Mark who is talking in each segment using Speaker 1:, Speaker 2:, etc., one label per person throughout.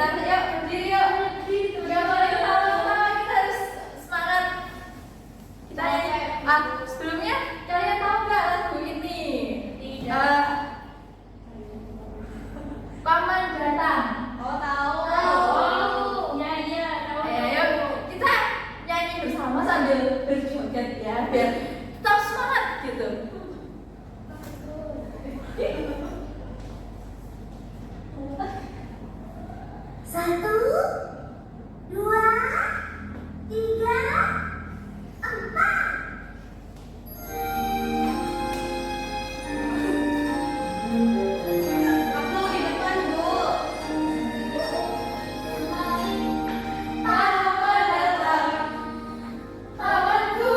Speaker 1: kita yuk berdiri yuk. Gak boleh ketawa-ketawa, kita harus semangat. Kita sebelumnya kalian tahu nggak lagu ini? Tidak. Paman datang.
Speaker 2: Oh tahu.
Speaker 1: Iya tahu. Ayo kita nyanyi bersama sambil berjoget ya, biar tetap semangat gitu.
Speaker 3: Satu, dua, tiga, empat.
Speaker 2: Aku di depan Bu.
Speaker 1: Paman datang, pamanku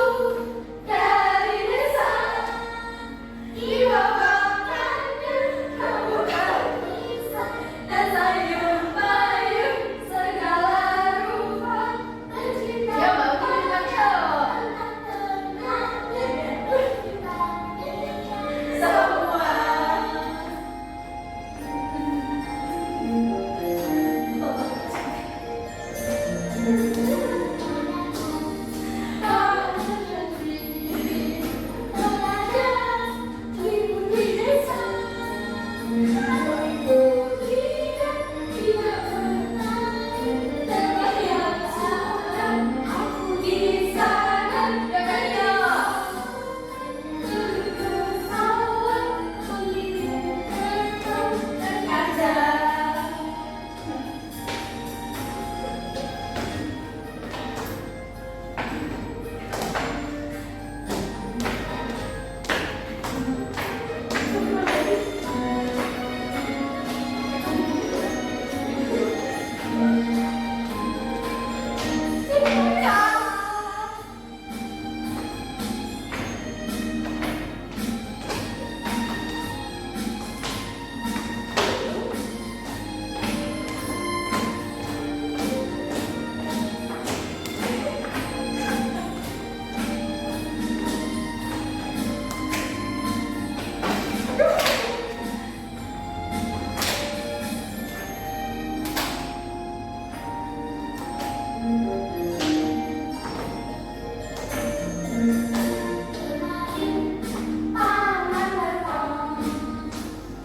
Speaker 1: dari desa. Dibawakannya kamu bisa dan sayur mayur segala rupa dan cinta. Ya mbak, kita semua.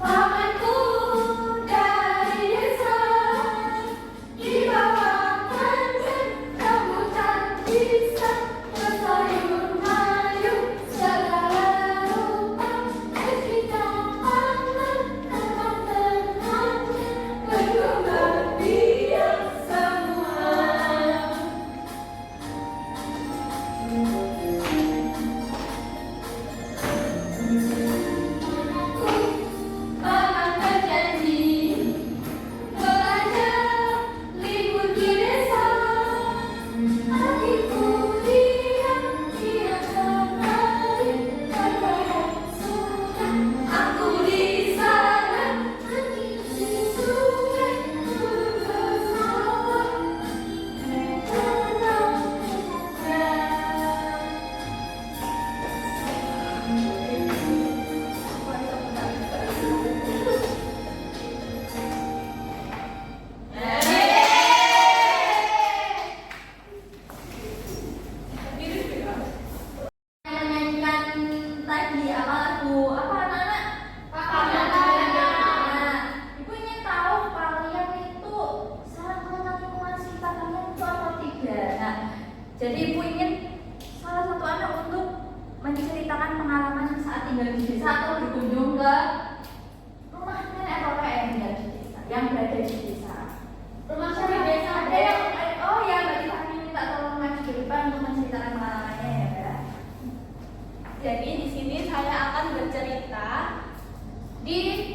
Speaker 1: Pamanku dari desa, dibawakannya rambutan bisa dan sayur mayur segala rupa dan kita aman tenang-tenangnya berkembang biak semua. Paman berjanji belajar libur di desa. Adikku diam kembali berbayar suka. Aku di sana pergi di sungai turun ke sawah menanam menyanyikan tadi apa lagu apa anak-anak? Nah, ibu ingin tahu kalian itu salah mengenal lingkungan sekitar kalian itu apa tidak? Nah, jadi ibu ingin salah satu anak untuk menceritakan pengalaman saat tinggal di desa atau berkunjung ke rumah nenek atau kakek yang tinggal di desa, yang berada di desa. Rumah saya di desa ada yang oh ya Mbak Tiffany minta tolong maju ke depan untuk menceritakan pengalamannya ya Mbak.
Speaker 2: Jadi di sini saya akan bercerita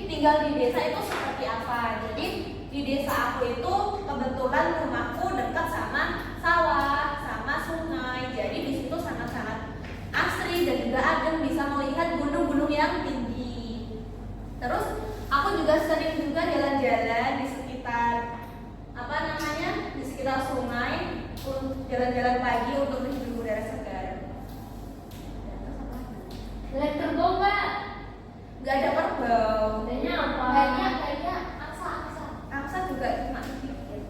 Speaker 2: tinggal di desa itu seperti apa. Jadi di desa aku itu kebetulan rumahku dekat sama sawah, sama sungai. Jadi di situ sangat-sangat asri dan juga adem, bisa melihat gunung-gunung yang tinggi. Terus aku juga sering juga jalan-jalan di sekitar di sekitar sungai, jalan-jalan pagi untuk menghirup udara segar.
Speaker 1: Lihat kerbau nggak?
Speaker 2: Nggak ada kerbau.
Speaker 1: Kayaknya apa? Kayaknya angsa.
Speaker 2: Angsa juga cuma sedikit.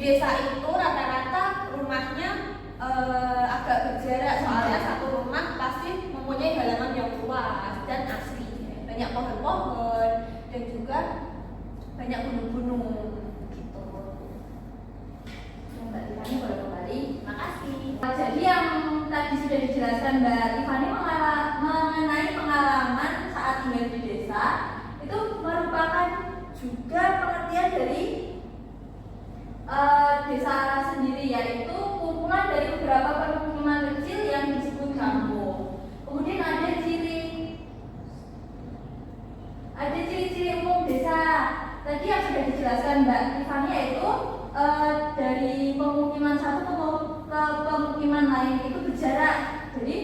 Speaker 2: desa itu rata-rata rumahnya agak berjarak, soalnya satu rumah pasti mempunyai halaman yang luas dan asri, banyak pohon-pohon dan juga banyak gunung-gunung gitu.
Speaker 1: Mbak Tiffany boleh kembali.
Speaker 2: Makasih.
Speaker 1: Jadi yang tadi sudah dijelaskan Mbak Tiffany mengenai pengalaman saat tinggal di desa itu merupakan juga pengertian dari desa sendiri, yaitu kumpulan dari beberapa permukiman kecil yang disebut kampung. Kemudian ada ciri-ciri umum desa tadi yang sudah dijelaskan Mbak Tiffany, yaitu dari pemukiman satu ke pemukiman lain itu berjarak. Jadi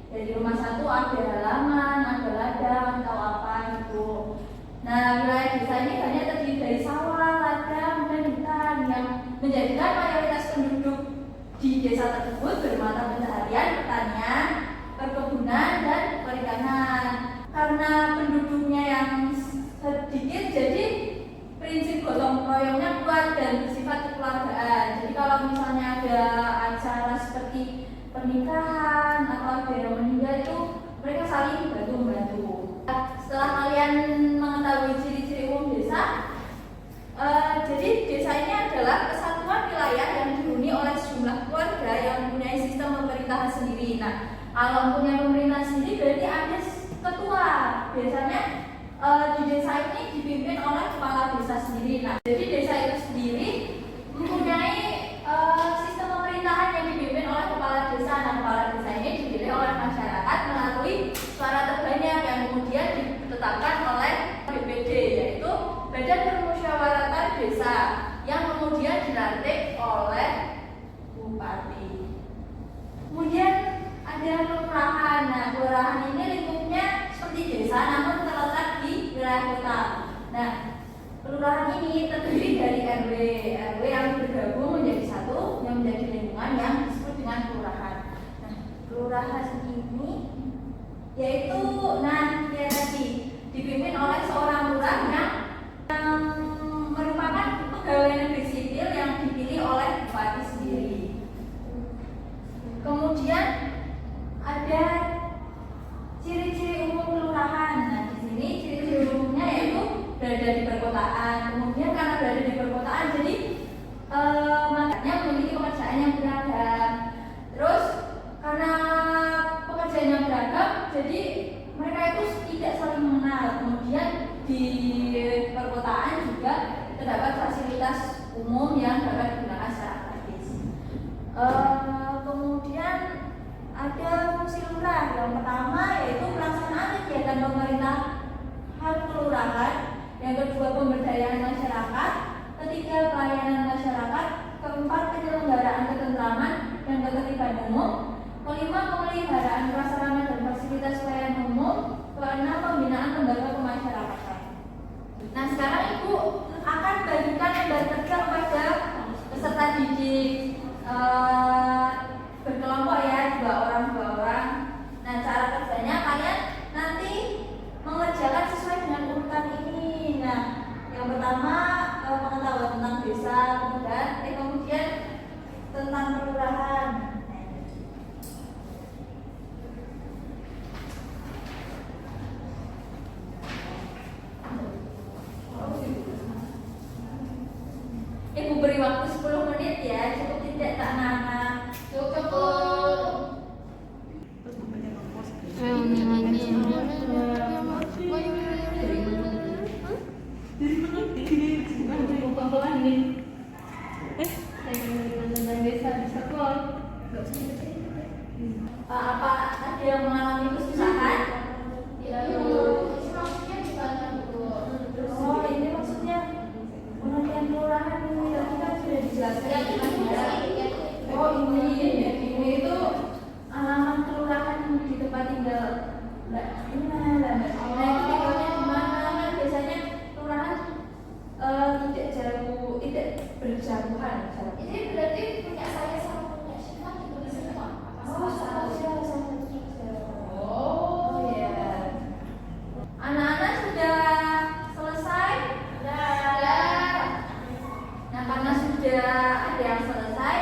Speaker 1: dari rumah satu ada halaman, ada ladang atau apa gitu. Nah, wilayah desa ini banyak terdiri dari sawah, ladang, dan hutan yang menjadikan mayoritas penduduk di desa tersebut bermata pencaharian pertanian, perkebunan, dan perikanan. Karena penduduknya yang sedikit, jadi prinsip gotong royongnya kuat dan bersifat kekeluargaan. Jadi kalau misalnya ada acara seperti pernikahan atau ada yang meninggal itu mereka saling bantu-bantu. Setelah kalian mengetahui ciri-ciri umum desa, jadi desa ini adalah kesatuan wilayah yang dihuni oleh sejumlah keluarga yang mempunyai sistem pemerintahan sendiri. Nah, kalau mempunyai pemerintahan sendiri berarti ada ketua. Biasanya di desa ini dipimpin oleh kepala desa sendiri. Nah, jadi desa itu sendiri mempunyai sistem pemerintahan yang dipimpin oleh kepala desa. Nah, kepala desa ini dipilih oleh masyarakat melalui suara terbanyak yang kemudian ditetapkan oleh BPD, yaitu Badan Permusyawaratan Desa, yang kemudian dilantik oleh bupati. Kemudian ada kelurahan. Nah, kelurahan ini lingkupnya seperti desa namun terletak di wilayah kota. Nah, kelurahan ini terdiri dari RW yang bergabung menjadi satu yang menjadi lingkungan yang disebut dengan kelurahan. Nah, kelurahan ini yaitu dia tadi dipimpin oleh seorang lurah yang merupakan pegawai negeri sipil yang dipilih oleh bupati sendiri. Kemudian ada ciri-ciri umum kelurahan. Nah, di sini ciri-ciri umumnya yaitu berada di perkotaan. Kemudian karena berada di perkotaan, jadi makanya memiliki pekerjaan yang beragam. Terus karena pekerjaan yang beragam, jadi mereka itu tidak saling mengenal. Kemudian di perkotaan juga terdapat fasilitas umum yang dapat digunakan secara gratis. Kemudian ada fungsi lurah. Yang pertama yaitu pelaksanaan kegiatan pemerintahan kelurahan. Yang kedua pemberdayaan masyarakat. Ketiga pelayanan masyarakat. Keempat penyelenggaraan ketentraman dan ketertiban umum. Kelima pemeliharaan prasarana dan fasilitas pelayanan umum. Keenam pembinaan lembaga kemasyarakatan. Nah, sekarang Ibu akan bagikan lembar kerja kepada peserta didik berkelompok ya, dua orang. Nah, cara kerjanya kalian nanti mengerjakan sesuai dengan urutan ini. Nah, yang pertama pengetahuan tentang desa, kemudian tentang kelurahan. Ibu beri waktu 10 menit ya, cukup tidak tak Nana? Cukup. Apa ada yang mengalami kesusahan? Maksudnya gimana Bu? Oh, ini maksudnya pengertian kelurahan ini tadi kan sudah dijelaskan. Oh, ini itu alamat kelurahan di tempat tinggal Mbak Ina. Nah, itu tinggalnya di mana? Kan biasanya kelurahan tidak berjauhan. Ini berarti punya saya sama punya Syifa gitu di semua. Oh, sama saja. Oh, iya. Anak-anak sudah selesai? Sudah. Nah, karena sudah ada yang selesai,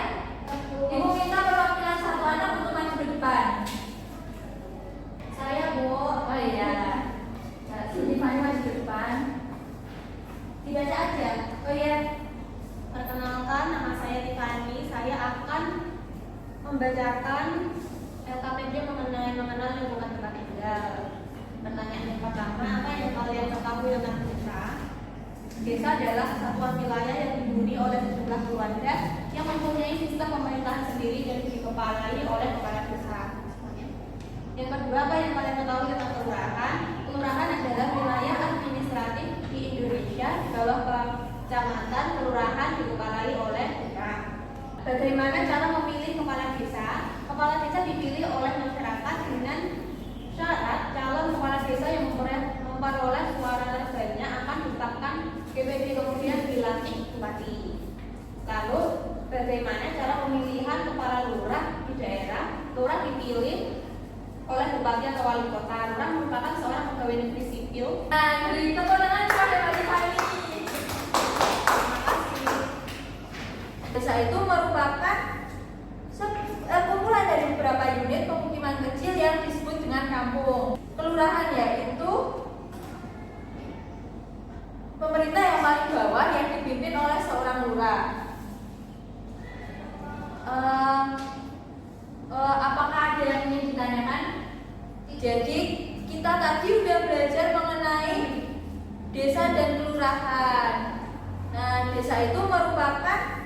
Speaker 1: Ibu minta perwakilan satu anak untuk maju ke depan.
Speaker 2: Saya, Bu.
Speaker 1: Oh iya. Nah, sini Fani maju ke depan.
Speaker 2: Dibaca aja.
Speaker 1: Oh iya.
Speaker 2: Perkenalkan, nama saya Tiffany. Saya akan membacakan LKPD mengenal lingkungan tempat tinggal. Pertanyaan yang pertama, apa yang kalian ketahui tentang desa? Desa adalah kesatuan wilayah yang dihuni oleh sejumlah keluarga yang mempunyai sistem pemerintahan sendiri dan dikepalai oleh kepala desa. Yang kedua, apa yang kalian ketahui tentang kelurahan? Kelurahan adalah wilayah administratif di Indonesia di bawah kecamatan, kelurahan dikepalai oleh lurah. Bagaimana cara memilih kepala desa? Kepala desa dipilih oleh masyarakat dengan syarat calon kepala desa yang memperoleh suara terbanyak akan ditetapkan GPD kemudian dilantik bupati. Lalu bagaimana cara pemilihan kepala lurah di daerah? Lurah dipilih oleh bupati atau wali kota. Lurah merupakan seorang pegawai negeri sipil.
Speaker 1: Nah, beri tepuk tangan kepada Mbak Tiffany.
Speaker 2: Terima kasih.
Speaker 1: Desa itu merupakan kumpulan dari beberapa unit pemukiman kecil yang disebut dengan kampung. Kelurahan yaitu pemerintah yang paling bawah yang dipimpin oleh seorang lurah. Apakah ada yang ingin ditanyakan? Jadi kita tadi udah belajar mengenai desa dan kelurahan. Nah, desa itu merupakan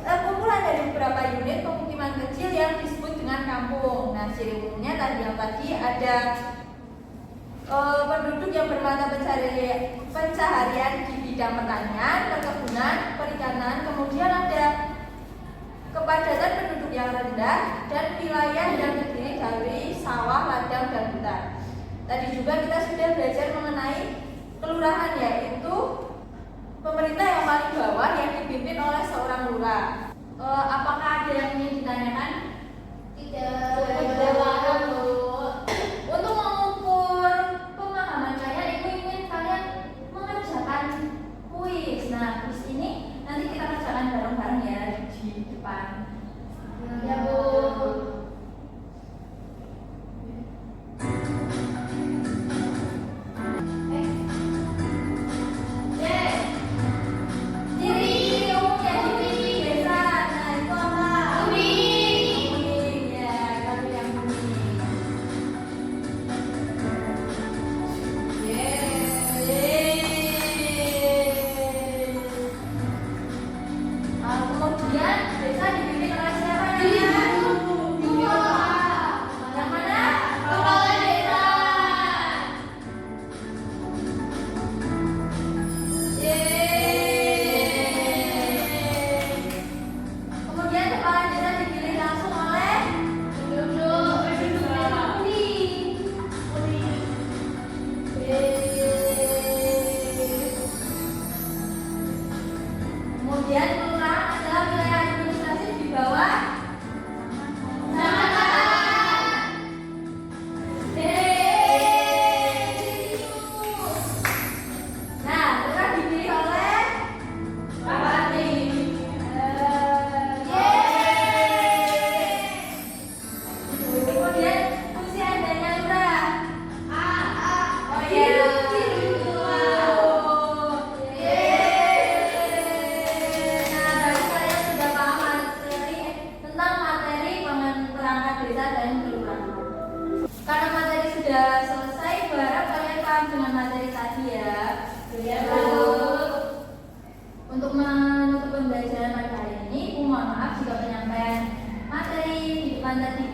Speaker 1: kumpulan dari beberapa unit pemukiman kecil yang disebut dengan kampung. Nah, ciri umumnya yang tadi ada penduduk yang bermata pencaharian di bidang pertanian, perkebunan, perikanan, kemudian ada kepadatan penduduk yang rendah dan wilayah yang terdiri dari sawah, ladang, dan hutan. Tadi juga kita sudah belajar mengenai kelurahan yaitu pemerintah yang paling bawah yang dipimpin oleh seorang lurah. Apakah ada yang ingin ditanyakan?
Speaker 2: Tidak.
Speaker 1: Untuk mengukur pemahaman kalian, Ibu ingin kalian mengerjakan kuis. Nah, kuis ini nanti kita kerjakan bareng-bareng ya di depan.
Speaker 2: Ya, Bu.
Speaker 1: Ciri umumnya ciri desa. Nah, itu apa? Kuning. Ya, kalau yang kuning. Kemudian desa dipimpin oleh siapa? Yang mana? Kepala desa. Kemudian kepala desa dipilih langsung oleh penduduk yang kuning. Kemudian kelurahan adalah wilayah administrasi di bawah kecamatan. Nah, lurah dipilih oleh bupati. Kemudian fungsi adanya lurah. Oh iya. Nah, bagi kalian sudah paham tentang materi perangkat desa dan kelurahan. Karena materi sudah selesai, berharap kalian paham dengan materi tadi ya. Lalu untuk menutup pembelajaran pada hari ini, mohon maaf jika penyampaian materi di depan tadi